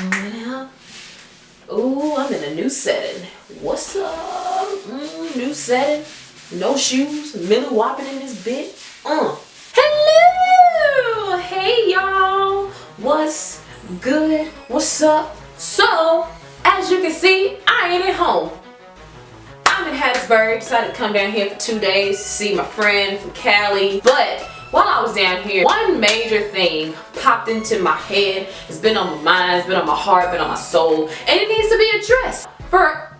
Coming out. Ooh, I'm in a new setting. What's up? New setting. No shoes. Millie whopping in this bit. Hello! Hey y'all. What's good? What's up? So, as you can see, I ain't at home. I'm in Hattiesburg. Decided to come down here for 2 days to see my friend from Cali. But while I was down here, one major thing popped into my head. It's been on my mind, it's been on my heart, been on my soul, and it needs to be addressed. For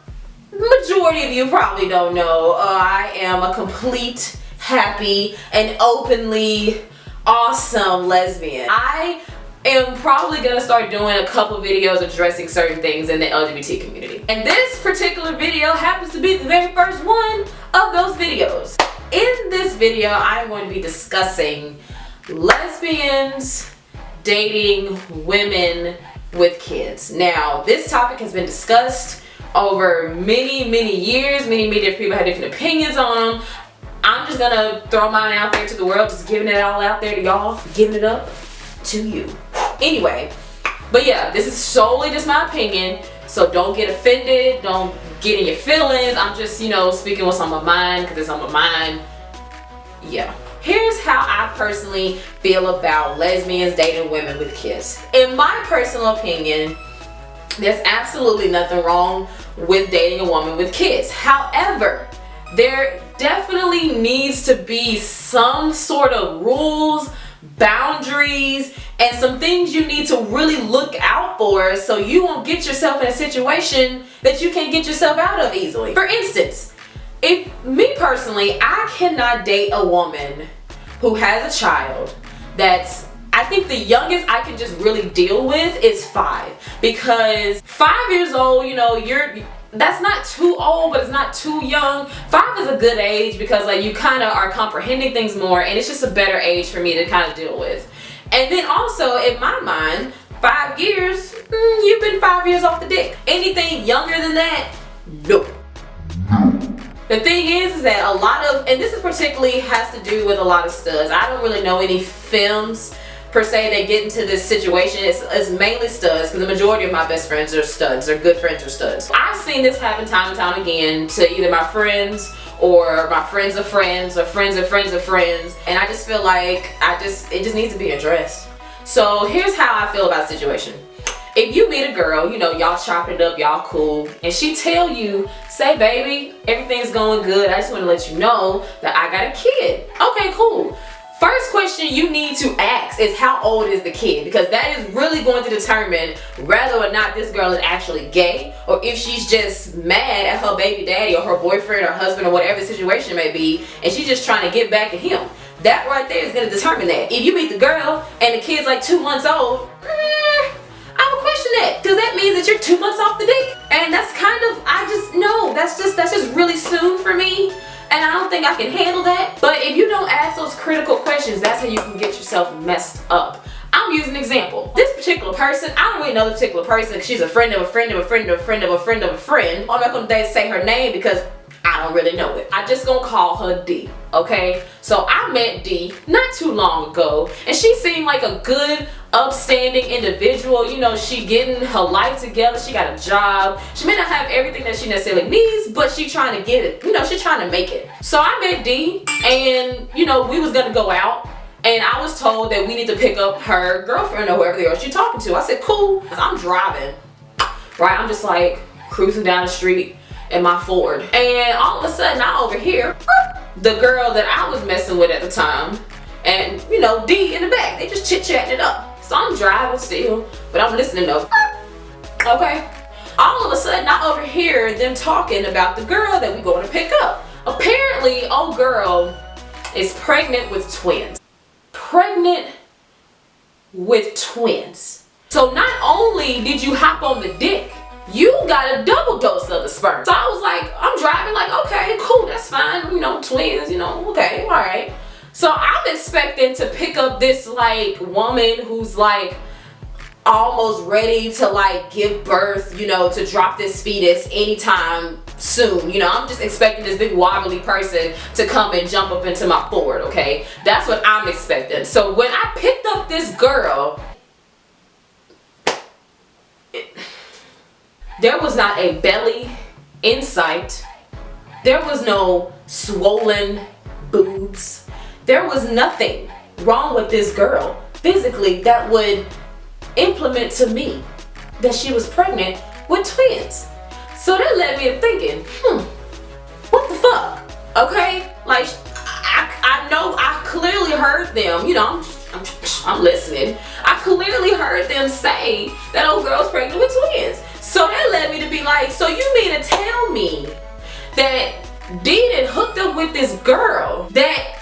the majority of you probably don't know, I am a complete, happy, and openly awesome lesbian. I am probably gonna start doing a couple videos addressing certain things in the LGBT community. And this particular video happens to be the very first one of those videos. In this video, I'm going to be discussing lesbians dating women with kids. Now, this topic has been discussed over many years. Many different people have different opinions on them. I'm just gonna throw mine out there to the world, just giving it all out there to y'all, giving it up to you. Anyway, but yeah, this is solely just my opinion, so don't get offended, don't get in your feelings. I'm just, speaking what's on my mind, because it's on my mind. Yeah. Here's how I personally feel about lesbians dating women with kids. In my personal opinion, there's absolutely nothing wrong with dating a woman with kids. However, there definitely needs to be some sort of rules, boundaries, and some things you need to really look out for so you won't get yourself in a situation that you can't get yourself out of easily. For instance, me personally, I cannot date a woman who has a child that's, I think the youngest I can just really deal with is 5, because 5 years old, that's not too old, but it's not too young. 5 is a good age because you kind of are comprehending things more, and it's just a better age for me to kind of deal with. And then also, in my mind, 5 years, you've been 5 years off the dick. Anything younger than that, nope. The thing is that a lot of, and this is particularly has to do with a lot of studs. I don't really know any films per se that get into this situation. It's mainly studs, because the majority of my best friends are studs, or good friends are studs. I've seen this happen time and time again to either my friends or my friends of friends or friends of friends of friends, and I just feel like it just needs to be addressed. So here's how I feel about the situation. If you meet a girl, y'all chopping it up, y'all cool, and she tell you, say, baby, everything's going good, I just want to let you know that I got a kid. Okay, cool. First question you need to ask is, how old is the kid? Because that is really going to determine whether or not this girl is actually gay, or if she's just mad at her baby daddy or her boyfriend or husband or whatever the situation may be, and she's just trying to get back at him. That right there is going to determine that. If you meet the girl and the kid's like 2 months old, I would question that, because that means that you're 2 months off the dick. And that's kind of, that's just really soon for me. And I don't think I can handle that. But if you don't ask those critical questions, that's how you can get yourself messed up. I'm using an example. This particular person, I don't really know the particular person. She's a friend of a friend of a friend of a friend of a friend of a friend. I'm not gonna say her name because I don't really know it. I just gonna call her D, okay? So I met D not too long ago, and she seemed like a good, upstanding individual. She getting her life together, she got a job. She may not have everything that she necessarily needs, but she trying to get it. She's trying to make it. So I met D, and we was gonna go out, and I was told that we need to pick up her girlfriend or whoever the hell she's talking to. I said, cool. I'm driving, right? I'm just like cruising down the street in my Ford, and all of a sudden I overhear the girl that I was messing with at the time, and D in the back, they just chit-chatting it up. So I'm driving still, but I'm listening though. Okay, all of a sudden I overhear them talking about the girl that we going to pick up. Apparently, old girl is pregnant with twins. Pregnant with twins. So not only did you hop on the dick, you got a double dose of the sperm. So I was like, I'm driving like, okay, cool, that's fine. Twins, okay, all right. So I'm expecting to pick up this woman who's almost ready to give birth, to drop this fetus anytime soon. I'm just expecting this big wobbly person to come and jump up into my Ford, okay? That's what I'm expecting. So when I picked up this girl, There was not a belly in sight. There was no swollen boobs. There was nothing wrong with this girl physically that would implement to me that she was pregnant with twins. So that led me to thinking, what the fuck? Okay, like I know I clearly heard them, you know, I'm listening. I clearly heard them say that old girl's pregnant with twins. So that led me to be like, so you mean to tell me that Dee done hooked up with this girl that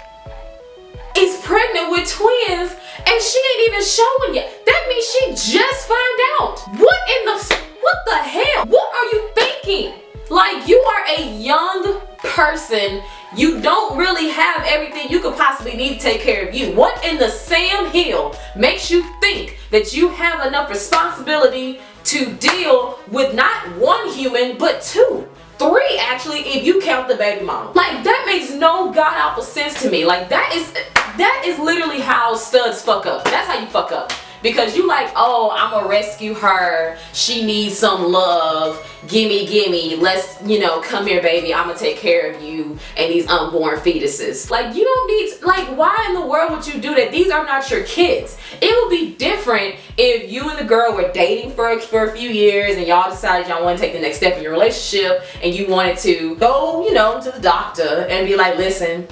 is pregnant with twins and she ain't even showing yet? That means she just found out. What the hell? What are you thinking? Like, you are a young person. You don't really have everything you could possibly need to take care of you. What in the Sam Hill makes you think that you have enough responsibility to deal with not one human, but two? Three, actually, if you count the baby mama. Like, that makes no god awful sense to me. Like, that is literally how studs fuck up. That's how you fuck up. Because you like, oh, I'm gonna rescue her. She needs some love. Gimme. Let's, you know, come here, baby. I'm gonna take care of you and these unborn fetuses. Like, you don't need, like, why in the world would you do that? These are not your kids. It would be different if you and the girl were dating for a few years and y'all decided y'all want to take the next step in your relationship and you wanted to go, you know, to the doctor and be like, listen,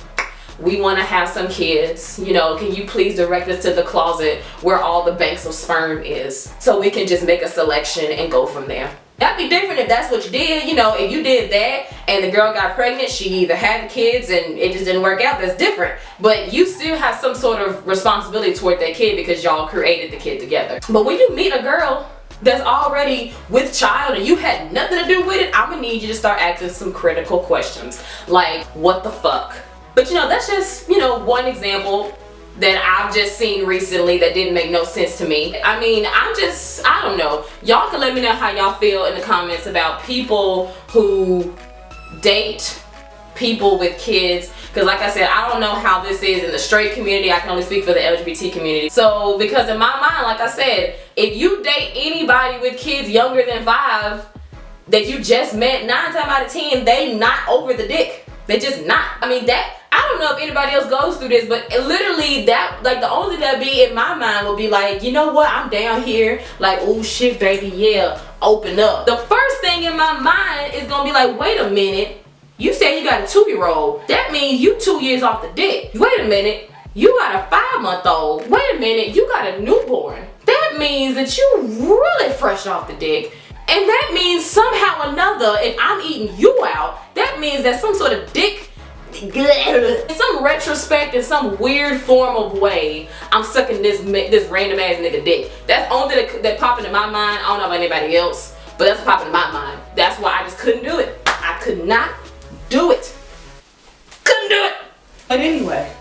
we want to have some kids, you know, can you please direct us to the closet where all the banks of sperm is so we can just make a selection and go from there. That'd be different if that's what you did. You know, if you did that and the girl got pregnant, she either had the kids and it just didn't work out, that's different. But you still have some sort of responsibility toward that kid because y'all created the kid together. But when you meet a girl that's already with child and you had nothing to do with it, I'm gonna need you to start asking some critical questions. Like, what the fuck? But you know, that's just, you know, one example that I've just seen recently that didn't make no sense to me. I mean, I don't know. Y'all can let me know how y'all feel in the comments about people who date people with kids. Because like I said, I don't know how this is in the straight community. I can only speak for the LGBT community. So, because in my mind, like I said, if you date anybody with kids younger than 5 that you just met, 9 times out of 10, they not over the dick. They just not. I mean, that, I don't know if anybody else goes through this, but literally that, like, the only thing that be in my mind would be like, you know what, I'm down here, like, oh shit, baby, yeah, open up. The first thing in my mind is gonna be like, wait a minute, you say you got a 2-year-old, that means you 2 years off the dick. Wait a minute, you got a 5-month-old. Wait a minute, you got a newborn. That means that you really fresh off the dick. And that means somehow or another, if I'm eating you out, that means that some sort of dick, in some retrospect, in some weird form of way, I'm sucking this random ass nigga dick. That's the only thing that popping in my mind. I don't know about anybody else, but that's popping in my mind. That's why I just couldn't do it. I could not do it. Couldn't do it. But anyway,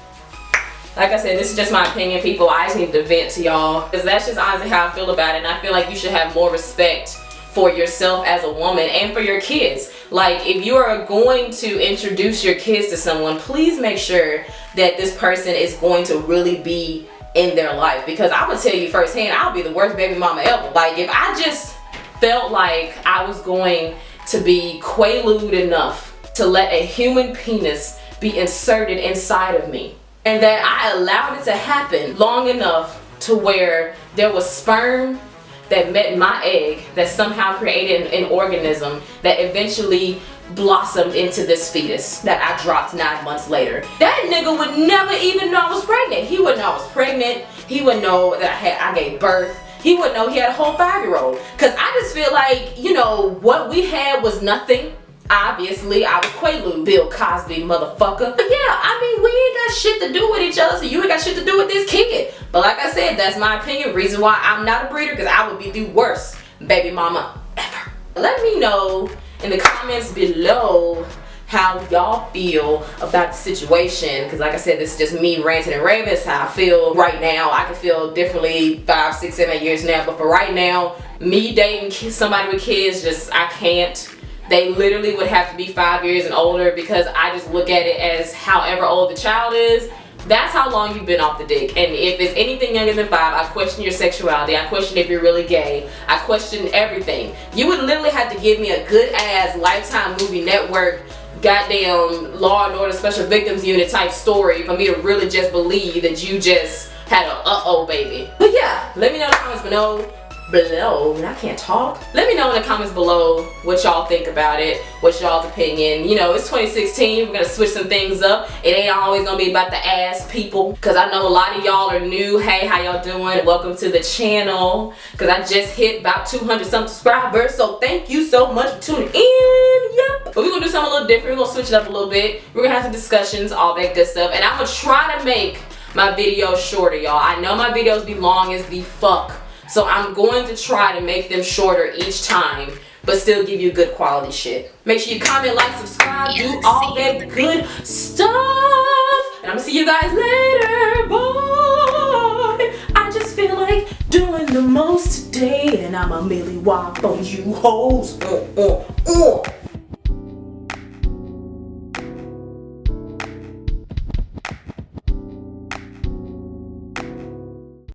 like I said, this is just my opinion, people. I just need to vent to y'all, because that's just honestly how I feel about it. And I feel like you should have more respect for yourself as a woman and for your kids. Like, if you are going to introduce your kids to someone, please make sure that this person is going to really be in their life. Because I'm gonna tell you firsthand, I'll be the worst baby mama ever. Like, if I just felt like I was going to be quaalude enough to let a human penis be inserted inside of me, and that I allowed it to happen long enough to where there was sperm that met my egg, that somehow created an organism that eventually blossomed into this fetus that I dropped 9 months later. That nigga would never even know I was pregnant. He wouldn't know I was pregnant. He wouldn't know that I gave birth. He wouldn't know he had a whole 5-year-old. Cause I just feel like, you know, what we had was nothing. Obviously, I was quaalude, Bill Cosby motherfucker. But yeah, I mean, we ain't got shit to do with each other, so you ain't got shit to do with this kid. But like I said, that's my opinion. Reason why I'm not a breeder, because I would be the worst baby mama ever. Let me know in the comments below how y'all feel about the situation, because like I said, this is just me ranting and raving. It's how I feel right now. I can feel differently 5, 6, 7 years now, but for right now, me dating somebody with kids, just, I can't. They literally would have to be 5 years and older, because I just look at it as however old the child is, That's how long you've been off the dick. And if it's anything younger than 5, I question your sexuality. I question if you're really gay. I question everything. You would literally have to give me a good ass Lifetime Movie Network goddamn Law and Order Special Victims Unit type story for me to really just believe that you just had a uh-oh baby. But yeah, let me know in the comments below. I can't talk. Let me know in the comments below what y'all think about it, what's y'all's opinion. You know, it's 2016, we're gonna switch some things up. It ain't always gonna be about the ass people, because I know a lot of y'all are new. Hey, how y'all doing? Welcome to the channel, because I just hit about 200 some subscribers, so thank you so much for tuning in. Yep. But we're gonna do something a little different. We're gonna switch it up a little bit. We're gonna have some discussions, all that good stuff, and I'm gonna try to make my videos shorter, y'all. I know my videos be long as the fuck, so I'm going to try to make them shorter each time, but still give you good quality shit. Make sure you comment, like, subscribe, do all that good stuff. And I'm gonna see you guys later. Bye. I just feel like doing the most today, and I'm a milli wop on you hoes.